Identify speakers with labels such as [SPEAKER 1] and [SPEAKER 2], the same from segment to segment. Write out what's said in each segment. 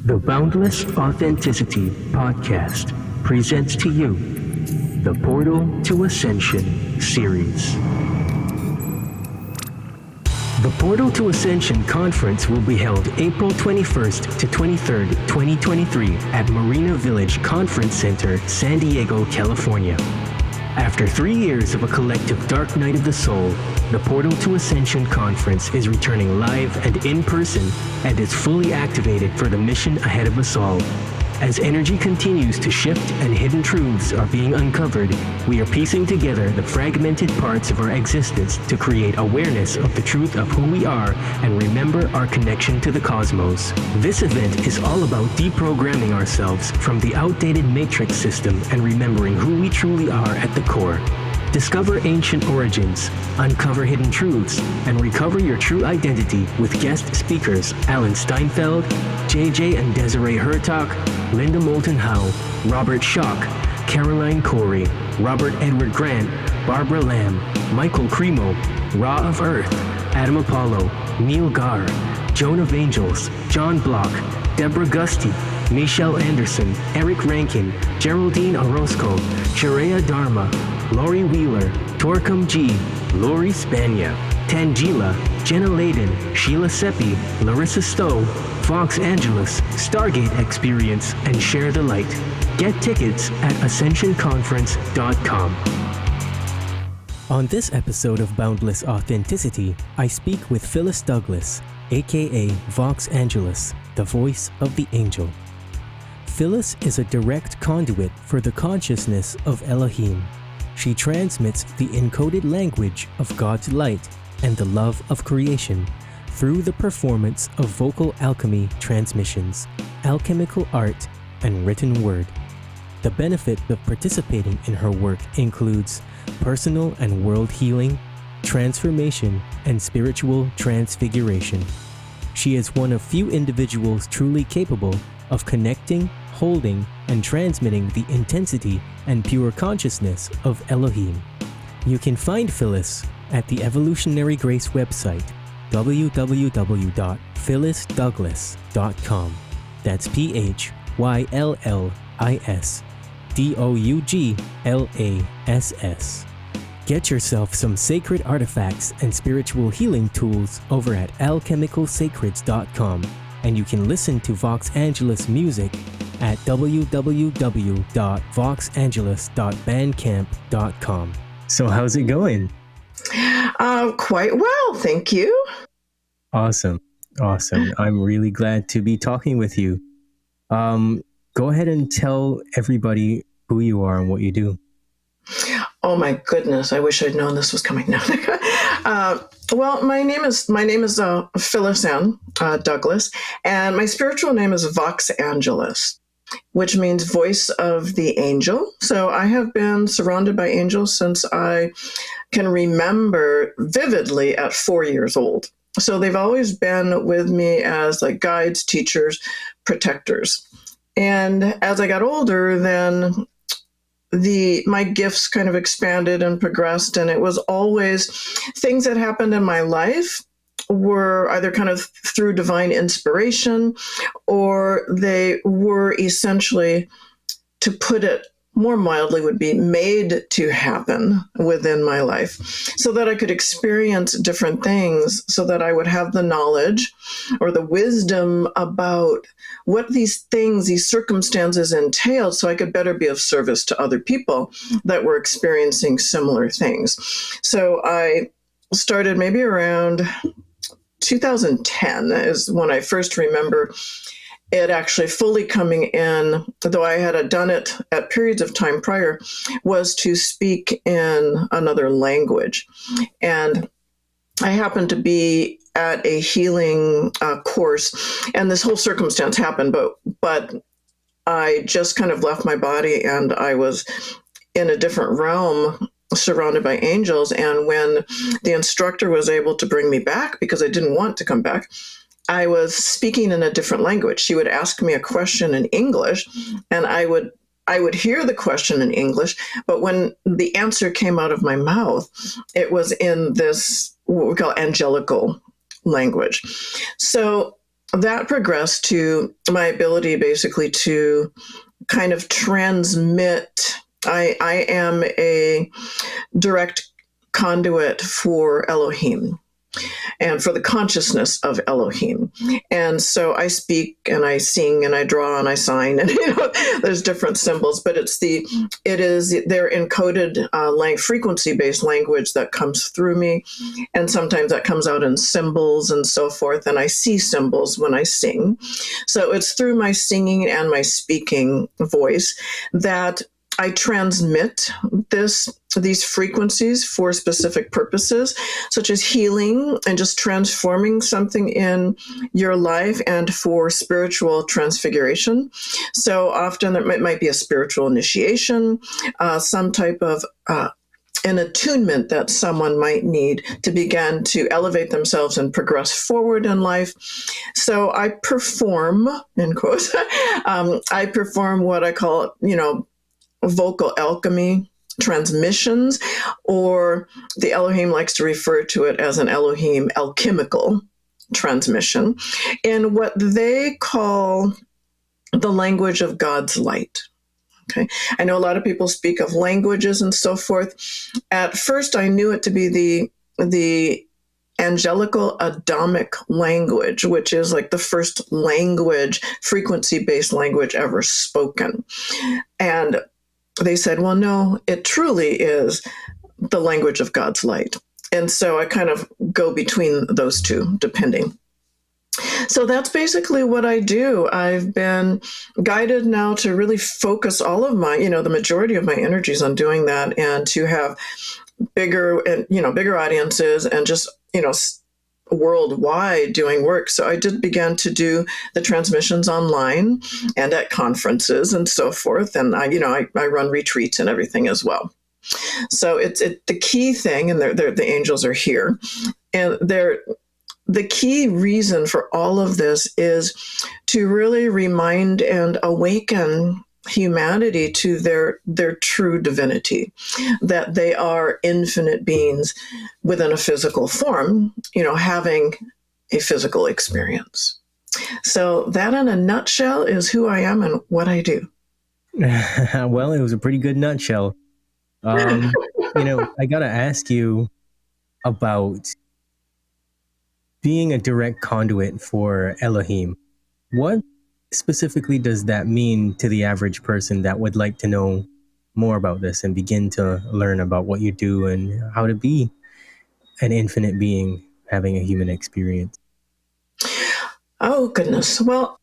[SPEAKER 1] The Boundless Authenticity Podcast presents to you the Portal to Ascension series. The Portal to Ascension Conference will be held April 21st to 23rd, 2023 at Marina Village Conference Center, San Diego, California. After 3 years of a collective dark night of the soul, the Portal to Ascension Conference is returning live and in person and is fully activated for the mission ahead of us all. As energy continues to shift and hidden truths are being uncovered, we are piecing together the fragmented parts of our existence to create awareness of the truth of who we are and remember our connection to the cosmos. This event is all about deprogramming ourselves from the outdated matrix system and remembering who we truly are at the core. Discover ancient origins, uncover hidden truths, and recover your true identity with guest speakers Alan Steinfeld, JJ and Desiree Hertok, Linda Moulton Howe, Robert Schock, Caroline Corey, Robert Edward Grant, Barbara Lamb, Michael Cremo, Ra of Earth, Adam Apollo, Neil Gar, Joan of Angels, John Block, Deborah Gusty, Michelle Anderson, Eric Rankin, Geraldine Orozco, Shareya Dharma, Lori Wheeler, Torcum G, Lori Spania, Tangela, Jenna Layden, Sheila Seppi, Larissa Stowe, Vox Angelus, Stargate Experience, and Share the Light. Get tickets at ascensionconference.com. On this episode of Boundless Authenticity, I speak with Phyllis Douglass, aka Vox Angelus, the voice of the angel. Phyllis is a direct conduit for the consciousness of Elohim. She transmits the encoded language of God's light and the love of creation through the performance of vocal alchemy transmissions, alchemical art, and written word. The benefit of participating in her work includes personal and world healing, transformation, and spiritual transfiguration. She is one of few individuals truly capable of connecting, holding, and transmitting the intensity and pure consciousness of Elohim. You can find Phyllis at the Evolutionary Grace website, www.phyllisdouglass.com. That's PHYLLISDOUGLASS. Get yourself some sacred artifacts and spiritual healing tools over at alchemicalsacreds.com, and you can listen to Vox Angelus music at www.voxangelus.bandcamp.com. So how's it going?
[SPEAKER 2] Quite well, thank you.
[SPEAKER 1] Awesome. I'm really glad to be talking with you. Go ahead and tell everybody who you are and what you do.
[SPEAKER 2] Oh my goodness! I wish I'd known this was coming now. Well, my name is Phyllis Douglass, and my spiritual name is Vox Angelus, which means voice of the angel. So I have been surrounded by angels since I can remember vividly at 4 years old. So they've always been with me as like guides, teachers, protectors. And as I got older, then my gifts kind of expanded and progressed, and it was always things that happened in my life were either kind of through divine inspiration, or they were essentially, to put it more mildly, would be made to happen within my life so that I could experience different things, so that I would have the knowledge or the wisdom about what these things, these circumstances entailed, so I could better be of service to other people that were experiencing similar things. So I started maybe around 2010 is when I first remember it actually fully coming in, though I had done it at periods of time prior, was to speak in another language. And I happened to be at a healing course, and this whole circumstance happened, but I just kind of left my body, and I was in a different realm surrounded by angels. And when the instructor was able to bring me back, because I didn't want to come back, I was speaking in a different language. She would ask me a question in English, and I would hear the question in English, but when the answer came out of my mouth, it was in this, what we call angelical language. So that progressed to my ability basically to kind of transmit. I am a direct conduit for Elohim and for the consciousness of Elohim. And so I speak and I sing and I draw and I sign, and there's different symbols, but it is their encoded frequency-based language that comes through me. And sometimes that comes out in symbols and so forth. And I see symbols when I sing. So it's through my singing and my speaking voice that I transmit these frequencies for specific purposes, such as healing and just transforming something in your life, and for spiritual transfiguration. So often it might be a spiritual initiation, some type of an attunement that someone might need to begin to elevate themselves and progress forward in life. So I perform, in quotes, I perform what I call, vocal alchemy transmissions, or the Elohim likes to refer to it as an Elohim alchemical transmission, in what they call the language of God's light. Okay, I know a lot of people speak of languages and so forth. At first, I knew it to be the angelical Adamic language, which is like the first language, frequency-based language ever spoken. And they said, well, no, it truly is the language of God's light. And so I kind of go between those two, depending. So that's basically what I do. I've been guided now to really focus all of my, the majority of my energies on doing that, and to have bigger audiences, and just, worldwide doing work. So I did begin to do the transmissions online and at conferences and so forth. And I run retreats and everything as well. So it's the key thing, and the angels are here, and the key reason for all of this is to really remind and awaken humanity to their true divinity, that they are infinite beings within a physical form, having a physical experience. So that, in a nutshell, is who I am and what I do.
[SPEAKER 1] Well, it was a pretty good nutshell. I got to ask you about being a direct conduit for Elohim. What specifically does that mean to the average person that would like to know more about this and begin to learn about what you do and how to be an infinite being having a human experience?
[SPEAKER 2] Oh, goodness. Well,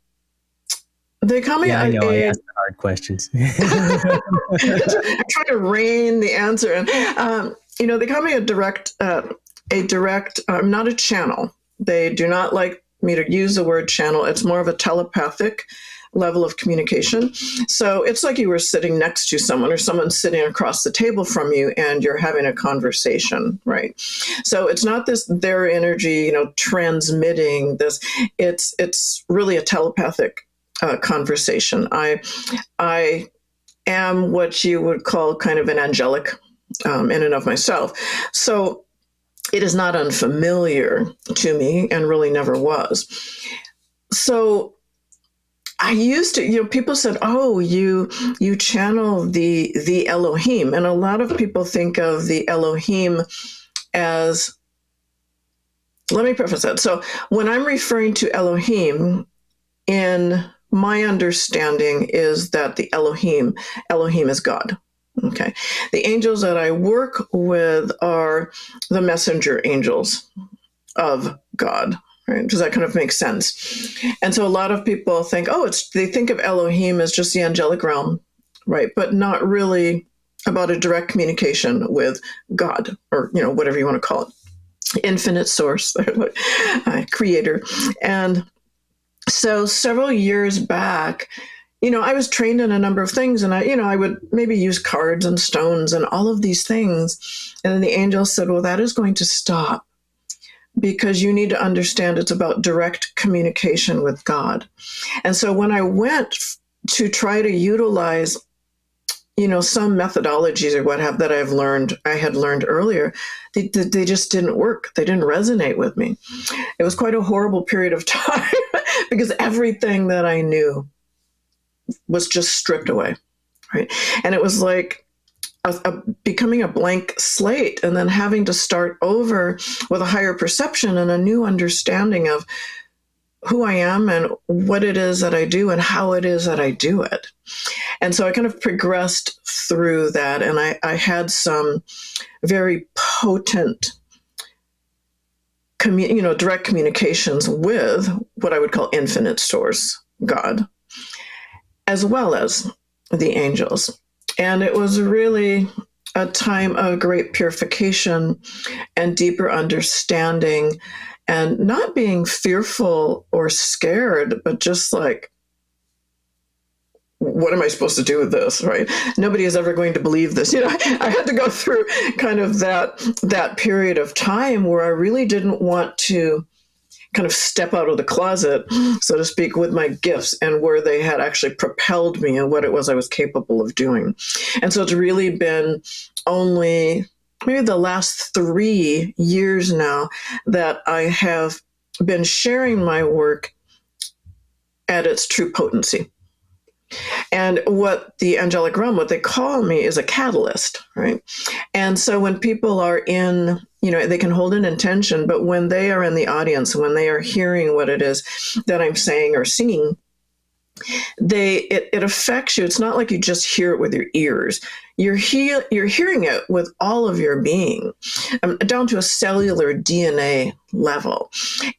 [SPEAKER 2] they call me
[SPEAKER 1] I know I asked the hard questions.
[SPEAKER 2] I'm trying to rein the answer in. They call me a direct, I'm not a channel. They do not like me to use the word channel. It's more of a telepathic level of communication. So it's like you were sitting next to someone, or someone sitting across the table from you, and you're having a conversation, right? So it's not their energy, transmitting this. It's really a telepathic conversation. I am what you would call kind of an angelic in and of myself. So it is not unfamiliar to me, and really never was. So I used to, people said, oh, you channel the Elohim. And a lot of people think of the Elohim as, let me preface that. So when I'm referring to Elohim, in my understanding is that the Elohim is God. Okay. The angels that I work with are the messenger angels of God, right? Does that kind of make sense? And so a lot of people think, they think of Elohim as just the angelic realm, right? But not really about a direct communication with God, or, whatever you want to call it, infinite source, creator. And so several years back, I was trained in a number of things, and I would maybe use cards and stones and all of these things. And then the angel said, well, that is going to stop, because you need to understand it's about direct communication with God. And so when I went to try to utilize, some methodologies or what have that I had learned earlier, they just didn't work. They didn't resonate with me. It was quite a horrible period of time. because everything that I knew was just stripped away, right? And it was like becoming a blank slate and then having to start over with a higher perception and a new understanding of who I am and what it is that I do and how it is that I do it. And so I kind of progressed through that, and I had some very potent direct communications with what I would call infinite source, God, as well as the angels. And it was really a time of great purification and deeper understanding, and not being fearful or scared, but just like, what am I supposed to do with this, right? Nobody is ever going to believe this. I had to go through kind of that period of time where I really didn't want to kind of step out of the closet, so to speak, with my gifts and where they had actually propelled me and what it was I was capable of doing. And so it's really been only maybe the last 3 years now that I have been sharing my work at its true potency. And what the angelic realm, what they call me, is a catalyst, right? And so when people are in, they can hold an intention, but when they are in the audience, when they are hearing what it is that I'm saying or singing, it affects you. It's not like you just hear it with your ears. You're hearing it with all of your being, down to a cellular DNA level.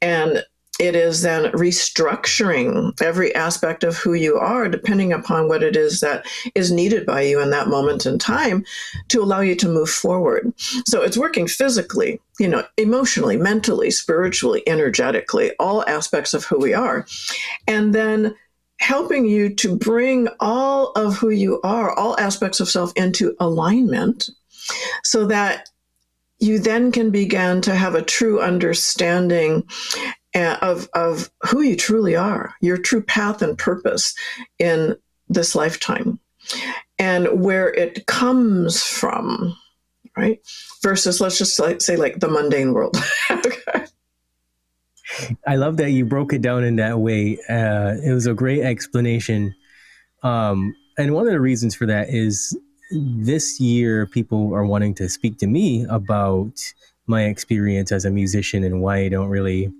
[SPEAKER 2] And it is then restructuring every aspect of who you are, depending upon what it is that is needed by you in that moment in time to allow you to move forward. So it's working physically, emotionally, mentally, spiritually, energetically, all aspects of who we are. And then helping you to bring all of who you are, all aspects of self, into alignment so that you then can begin to have a true understanding of who you truly are, your true path and purpose in this lifetime, and where it comes from, right? Versus, let's just say the mundane world. Okay.
[SPEAKER 1] I love that you broke it down in that way. It was a great explanation. And one of the reasons for that is this year, people are wanting to speak to me about my experience as a musician and why I don't really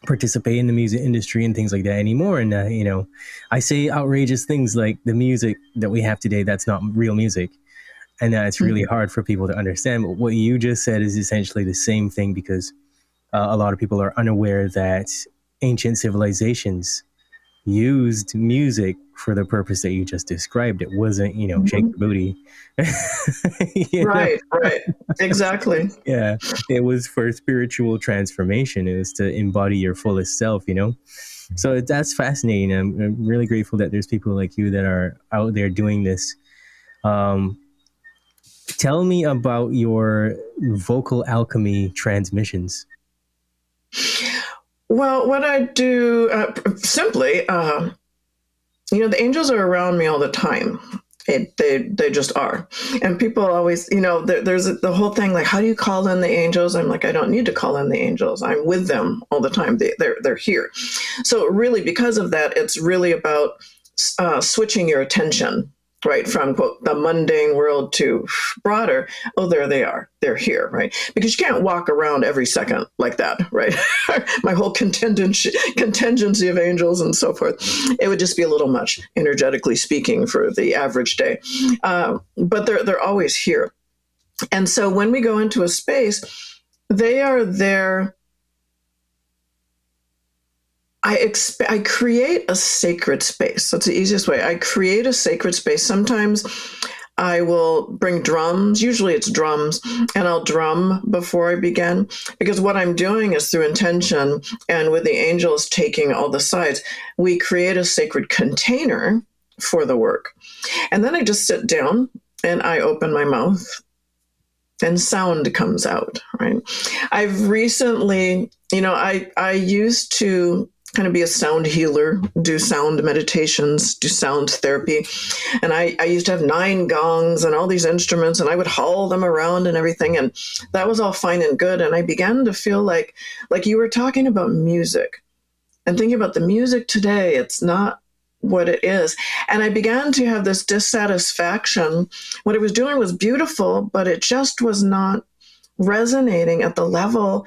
[SPEAKER 1] participate in the music industry and things like that anymore. And, I say outrageous things like the music that we have today, that's not real music. And it's really hard for people to understand. But what you just said is essentially the same thing, because a lot of people are unaware that ancient civilizations used music for the purpose that you just described. It wasn't, shake the booty.
[SPEAKER 2] Right. Exactly.
[SPEAKER 1] Yeah. It was for spiritual transformation. It was to embody your fullest self, So that's fascinating. I'm really grateful that there's people like you that are out there doing this. Tell me about your vocal alchemy transmissions.
[SPEAKER 2] Well, what I do simply, the angels are around me all the time. They just are. And people always, there's the whole thing like, how do you call in the angels? I'm like, I don't need to call in the angels. I'm with them all the time. They're here. So really, because of that, it's really about switching your attention, right, from, quote, the mundane world to broader. Oh, there they are. They're here, right? Because you can't walk around every second like that, right? My whole contingency of angels and so forth. It would just be a little much, energetically speaking, for the average day. But they're always here. And so when we go into a space, they are there. I create a sacred space. That's the easiest way. I create a sacred space. Sometimes I will bring drums. Usually it's drums, and I'll drum before I begin, because what I'm doing is through intention, and with the angels taking all the sides, we create a sacred container for the work. And then I just sit down and I open my mouth and sound comes out, right? I've recently, I used to kind of be a sound healer, do sound meditations, do sound therapy. And I used to have 9 gongs and all these instruments, and I would haul them around and everything. And that was all fine and good. And I began to feel like you were talking about music. and thinking about the music today, it's not what it is. And I began to have this dissatisfaction. What it was doing was beautiful, but it just was not resonating at the level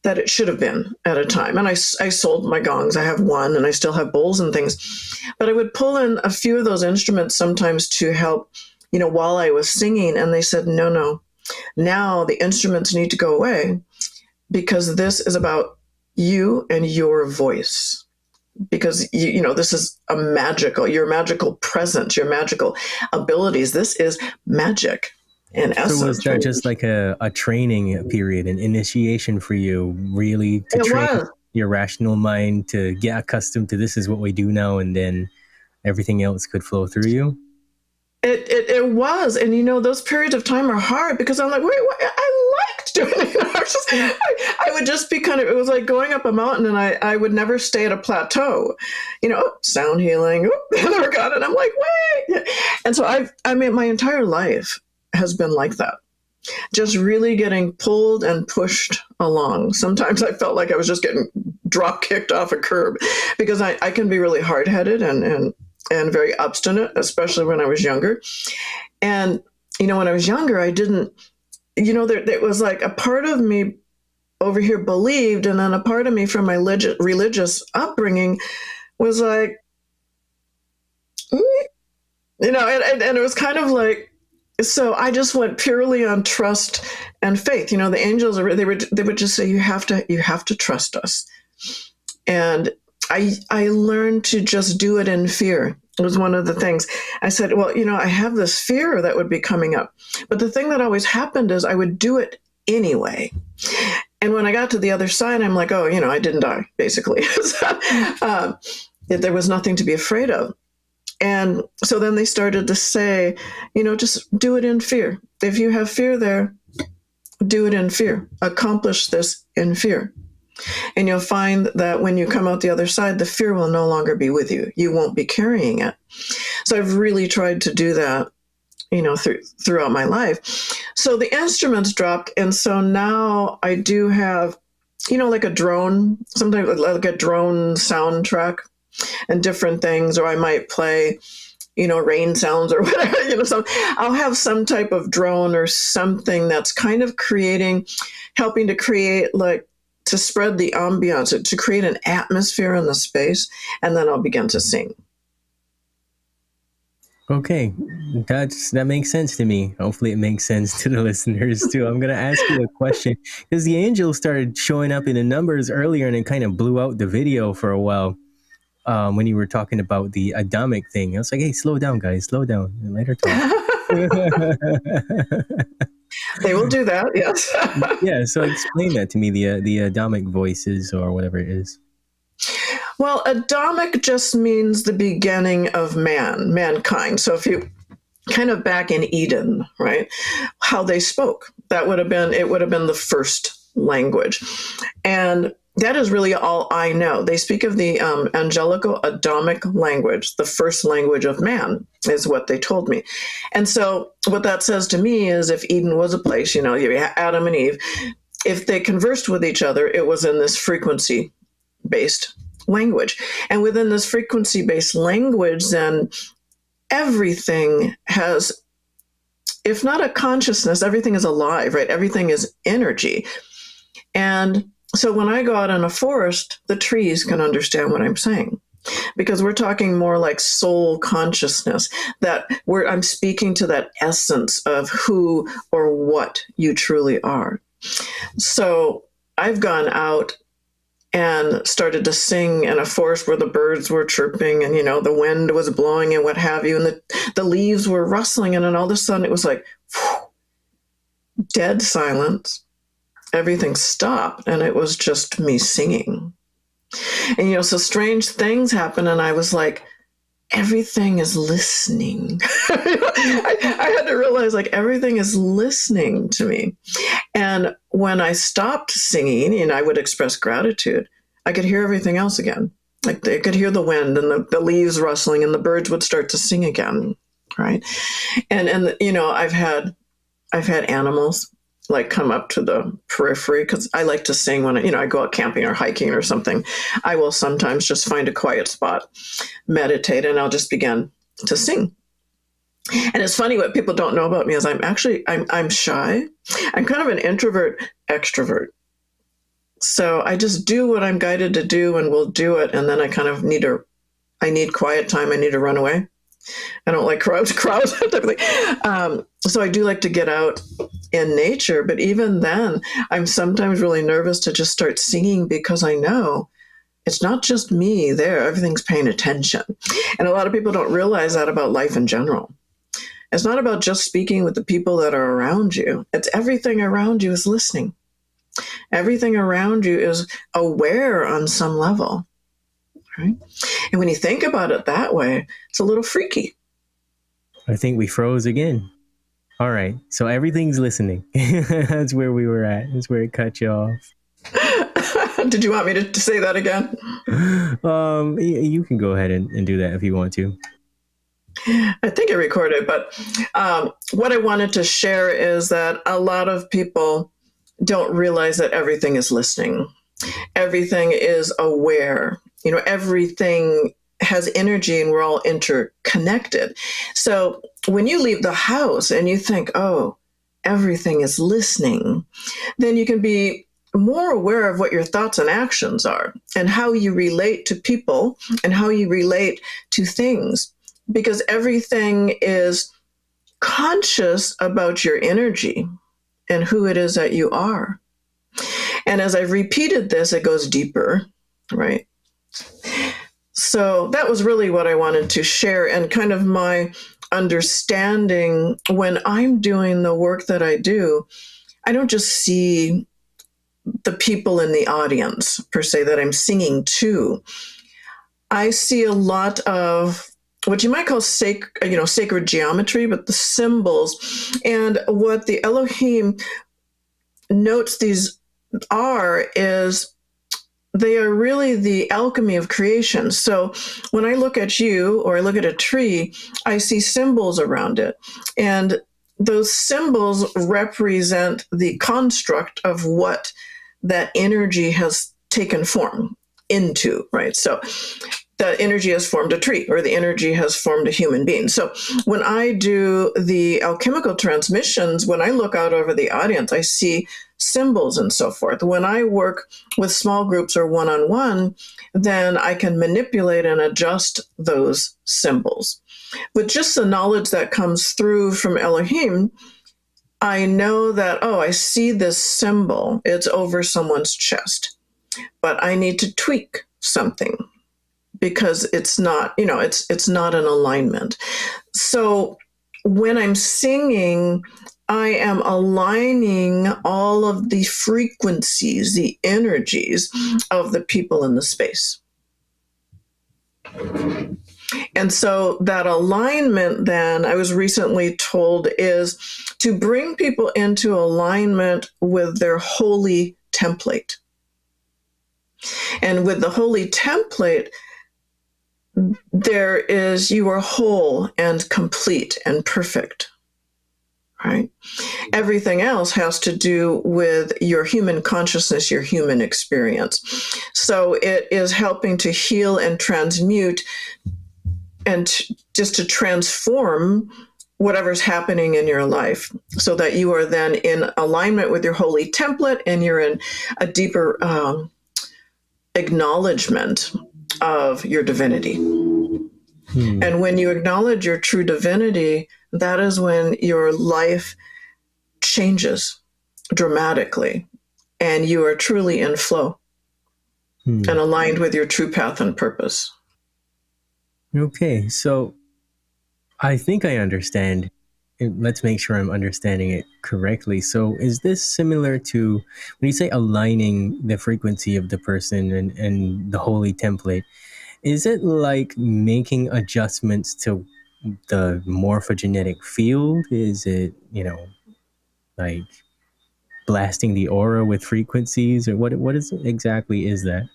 [SPEAKER 2] that it should have been at a time. And I sold my gongs. I have one, and I still have bowls and things. But I would pull in a few of those instruments sometimes to help, while I was singing. And they said, no, now the instruments need to go away, because this is about you and your voice. Because, this is your magical presence, your magical abilities. This is magic. In essence.
[SPEAKER 1] So was that just like a training period, an initiation for you, really to train your rational mind to get accustomed to this is what we do now, and then everything else could flow through you?
[SPEAKER 2] It was. And, those periods of time are hard, because I'm like, wait, I liked doing it. I would just be it was like going up a mountain, and I would never stay at a plateau, sound healing. I never got it. I'm like, wait. And so my entire life has been like that, just really getting pulled and pushed along. Sometimes I felt like I was just getting drop kicked off a curb, because I can be really hard-headed and very obstinate, especially when I was younger. And, when I was younger, I didn't, there was like a part of me over here believed, and then a part of me from my religious upbringing was like, and it was kind of like, so I just went purely on trust and faith. The angels, they would just say, you have to trust us. And I learned to just do it in fear. It was one of the things I said, well, I have this fear that would be coming up. But the thing that always happened is I would do it anyway. And when I got to the other side, I'm like, oh, I didn't die, basically. There was nothing to be afraid of. And so then they started to say, just do it in fear. If you have fear there, do it in fear. Accomplish this in fear. And you'll find that when you come out the other side, the fear will no longer be with you. You won't be carrying it. So I've really tried to do that, throughout my life. So the instruments dropped. And so now I do have, like a drone, sometimes like a drone soundtrack and different things, or I might play, rain sounds or whatever, so I'll have some type of drone or something that's kind of helping to create, like, to spread the ambiance, to create an atmosphere in the space, and then I'll begin to sing.
[SPEAKER 1] Okay, that makes sense to me. Hopefully it makes sense to the listeners too. I'm going to ask you a question, because the angels started showing up in the numbers earlier, and it kind of blew out the video for a while. When you were talking about the Adamic thing, I was like, hey, slow down, guys, slow down. And let her talk.
[SPEAKER 2] They will do that, yes.
[SPEAKER 1] Yeah, so explain that to me, the Adamic voices or whatever it is.
[SPEAKER 2] Well, Adamic just means the beginning of mankind. So if you kind of back in Eden, right, how they spoke, it would have been the first language. And that is really all I know. They speak of the angelical Adamic language, the first language of man, is what they told me. And so what that says to me is, if Eden was a place, Adam and Eve, if they conversed with each other, it was in this frequency-based language. And within this frequency-based language, then everything has, if not a consciousness, everything is alive, right? Everything is energy. And so when I go out in a forest, the trees can understand what I'm saying, because we're talking more like soul consciousness, that I'm speaking to that essence of who or what you truly are. So I've gone out and started to sing in a forest where the birds were chirping and, the wind was blowing and what have you, and the leaves were rustling, and then all of a sudden it was like, whew, dead silence. Everything stopped, and it was just me singing. And, so strange things happen, and I was like, everything is listening. I had to realize, like, everything is listening to me. And when I stopped singing and I would express gratitude, I could hear everything else again. Like, they could hear the wind and the leaves rustling, and the birds would start to sing again, right? And I've had animals like come up to the periphery, because I like to sing when I go out camping or hiking or something. I will sometimes just find a quiet spot, meditate, and I'll just begin to sing. And it's funny, what people don't know about me is I'm shy. I'm kind of an introvert extrovert. So I just do what I'm guided to do and will do it. And then I kind of need quiet time. I need to run away. I don't like crowds typically. So I do like to get out in nature. But even then, I'm sometimes really nervous to just start singing, because I know it's not just me there. Everything's paying attention. And a lot of people don't realize that about life in general. It's not about just speaking with the people that are around you. It's everything around you is listening. Everything around you is aware on some level. Right? And when you think about it that way, it's a little freaky.
[SPEAKER 1] I think we froze again. All right. So everything's listening. That's where we were at. That's where it cut you off.
[SPEAKER 2] Did you want me to say that again?
[SPEAKER 1] You can go ahead and do that if you want to.
[SPEAKER 2] I think it recorded, but what I wanted to share is that a lot of people don't realize that everything is listening. Everything is aware. Everything has energy, and we're all interconnected. So when you leave the house and you think, oh, everything is listening, then you can be more aware of what your thoughts and actions are, and how you relate to people and how you relate to things, because everything is conscious about your energy and who it is that you are. And as I've repeated this, it goes deeper, right? So that was really what I wanted to share, and kind of my understanding when I'm doing the work that I do. I don't just see the people in the audience per se that I'm singing to. I see a lot of what you might call sacred geometry, but the symbols, and what the Elohim notes these is they are really the alchemy of creation. So when I look at you, or I look at a tree, I see symbols around it. And those symbols represent the construct of what that energy has taken form into, right? So the energy has formed a tree, or the energy has formed a human being. So when I do the alchemical transmissions, when I look out over the audience, I see symbols and so forth. When I work with small groups or one-on-one, then I can manipulate and adjust those symbols. With just the knowledge that comes through from Elohim, I know that, I see this symbol. It's over someone's chest, but I need to tweak something, because it's not, it's not an alignment. So when I'm singing, I am aligning all of the frequencies, the energies of the people in the space. And so that alignment, then, I was recently told, is to bring people into alignment with their holy template. And with the holy template, you are whole and complete and perfect, right? Everything else has to do with your human consciousness, your human experience. So it is helping to heal and transmute, and just to transform whatever's happening in your life, so that you are then in alignment with your holy template, and you're in a deeper acknowledgement of your divinity. And when you acknowledge your true divinity, that is when your life changes dramatically, and you are truly in flow and aligned with your true path and purpose.
[SPEAKER 1] Okay, so I think I understand. Let's make sure I'm understanding it correctly. So is this similar to when you say aligning the frequency of the person and the holy template? Is it like making adjustments to the morphogenetic field? Is it, like blasting the aura with frequencies, or what exactly is that?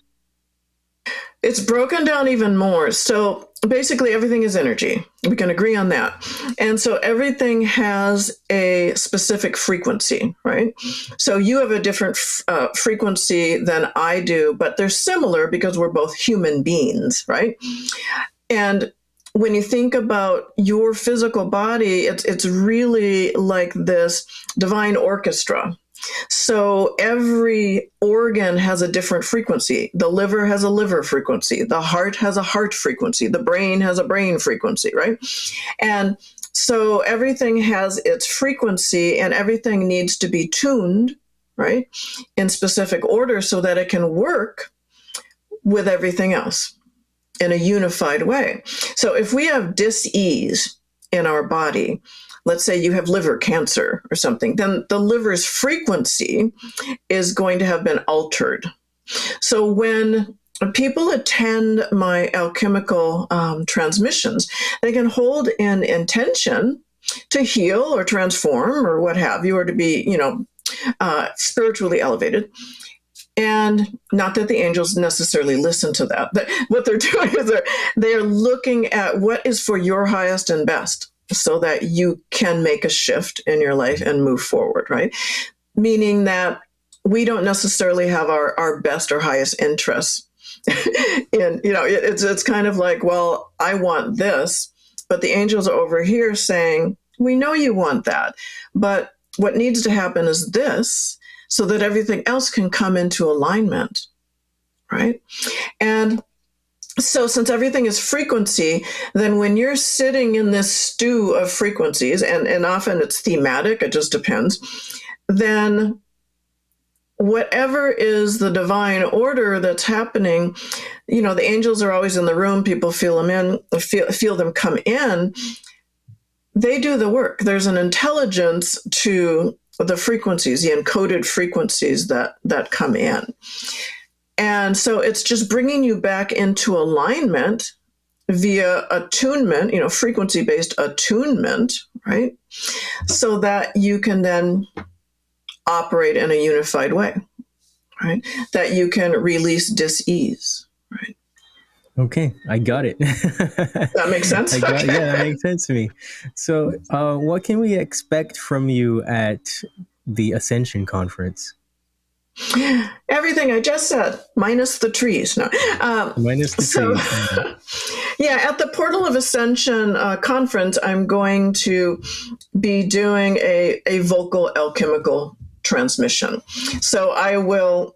[SPEAKER 2] It's broken down even more. So basically everything is energy. We can agree on that. And so everything has a specific frequency, right? So you have a different frequency than I do, but they're similar because we're both human beings, right? And when you think about your physical body, it's really like this divine orchestra. So every organ has a different frequency. The liver has a liver frequency. The heart has a heart frequency. The brain has a brain frequency, right? And so everything has its frequency, and everything needs to be tuned, right, in specific order so that it can work with everything else in a unified way. So if we have dis-ease in our body, let's say you have liver cancer or something, then the liver's frequency is going to have been altered. So when people attend my alchemical transmissions, they can hold in intention to heal or transform or what have you, or to be, spiritually elevated. And not that the angels necessarily listen to that, but what they're doing is they're looking at what is for your highest and best so that you can make a shift in your life and move forward, right? Meaning that we don't necessarily have our best or highest interests. And, it's kind of like, well, I want this, but the angels are over here saying, we know you want that, but what needs to happen is this, so that everything else can come into alignment, right? And so since everything is frequency, then when you're sitting in this stew of frequencies, and often it's thematic, it just depends, then whatever is the divine order that's happening, the angels are always in the room, people feel them feel them come in, they do the work. There's an intelligence to the frequencies, the encoded frequencies that come in. And so it's just bringing you back into alignment via attunement, frequency-based attunement, right? So that you can then operate in a unified way, right? That you can release dis-ease, right?
[SPEAKER 1] Okay, I got it.
[SPEAKER 2] That makes sense?
[SPEAKER 1] Yeah, that makes sense to me. So what can we expect from you at the Ascension Conference?
[SPEAKER 2] Everything I just said, minus the trees. No,
[SPEAKER 1] Minus the trees.
[SPEAKER 2] Yeah, at the Portal of Ascension conference, I'm going to be doing a vocal alchemical transmission. So I will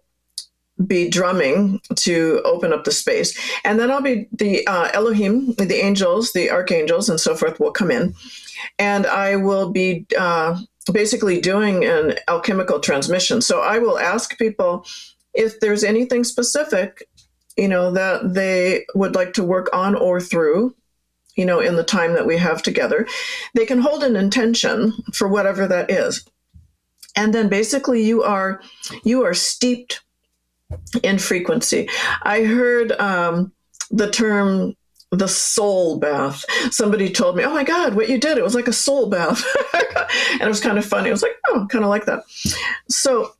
[SPEAKER 2] be drumming to open up the space, and then I'll be the Elohim, the angels, the archangels, and so forth will come in, and I will be basically doing an alchemical transmission. So I will ask people if there's anything specific, that they would like to work on or through, in the time that we have together. They can hold an intention for whatever that is, and then basically you are steeped in frequency. I heard the term the soul bath. Somebody told me, oh my God, what you did, it was like a soul bath. And it was kind of funny. It was like, oh, kind of like that. So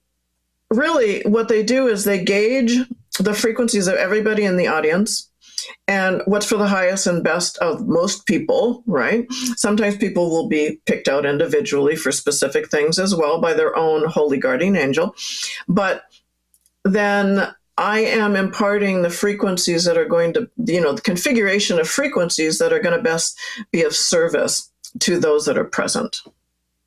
[SPEAKER 2] really what they do is they gauge the frequencies of everybody in the audience and what's for the highest and best of most people, right? Sometimes people will be picked out individually for specific things as well by their own holy guardian angel. But then I am imparting the frequencies that are going to, the configuration of frequencies that are going to best be of service to those that are present.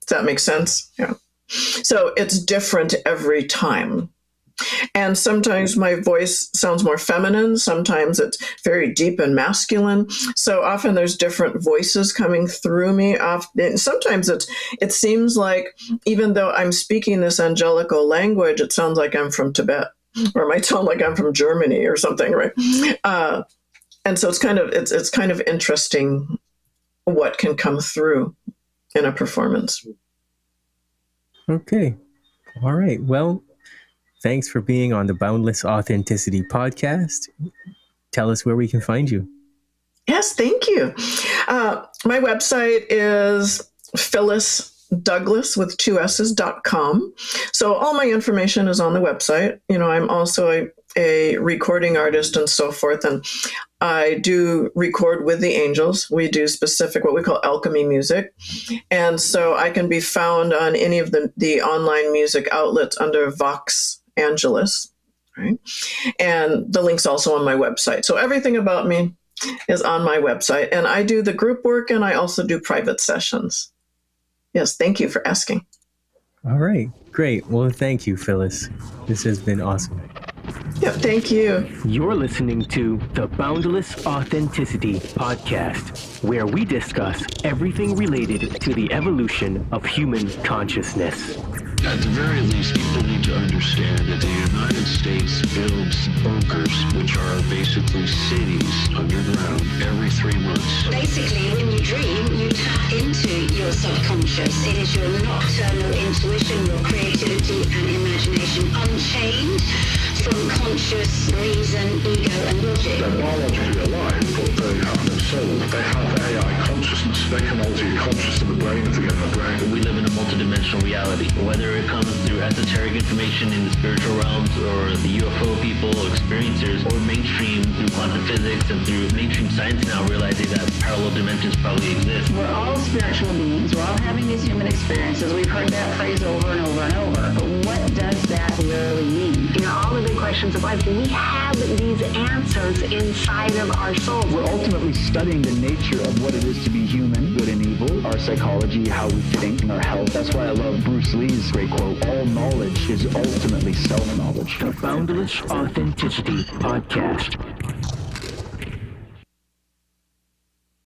[SPEAKER 2] Does that make sense? Yeah. So it's different every time. And sometimes my voice sounds more feminine. Sometimes it's very deep and masculine. So often there's different voices coming through me. Sometimes it seems like even though I'm speaking this angelical language, it sounds like I'm from Tibet, or it might sound like I'm from Germany or something, right? And so it's kind of interesting what can come through in a performance.
[SPEAKER 1] Okay. All right. Well, thanks for being on the Boundless Authenticity podcast. Tell us where we can find you.
[SPEAKER 2] Yes, thank you. My website is Phyllis Douglass with 2s's.com. So all my information is on the website. I'm also a recording artist and so forth. And I do record with the angels. We do specific, what we call alchemy music. And so I can be found on any of the online music outlets under Vox Angelus, right? And the link's also on my website. So everything about me is on my website. And I do the group work and I also do private sessions. Yes, thank you for asking.
[SPEAKER 1] All right, great. Well, thank you, Phyllis. This has been awesome.
[SPEAKER 2] Yeah, thank you.
[SPEAKER 1] You're listening to the Boundless Authenticity Podcast, where we discuss everything related to the evolution of human consciousness.
[SPEAKER 3] At the very least, people need to understand that the United States builds bunkers, which are basically cities underground, every 3 months.
[SPEAKER 4] Basically, when you dream, you tap into your subconscious. It is your nocturnal intuition, your creativity and imagination unchained from conscious reason, ego and logic.
[SPEAKER 5] They're biologically alive, but they have no soul. They have AI consciousness. They can alter your consciousness in the brain if they get in the brain.
[SPEAKER 6] We live in a multidimensional reality, whether it comes through esoteric information in the spiritual realms or the UFO people, experiencers, or mainstream through quantum physics and through mainstream science now realizing that parallel dimensions probably exist.
[SPEAKER 7] We're all spiritual beings. We're all having these human experiences. We've heard that phrase over and over and over. But what does that really mean? All the big questions of life, we have these answers inside of our souls.
[SPEAKER 8] We're ultimately studying the nature of what it is to be human, good and evil, our psychology, how we think, and our health. That's why I love Bruce Lee's great quote, all knowledge is ultimately self-knowledge.
[SPEAKER 1] The Boundless Authenticity Podcast.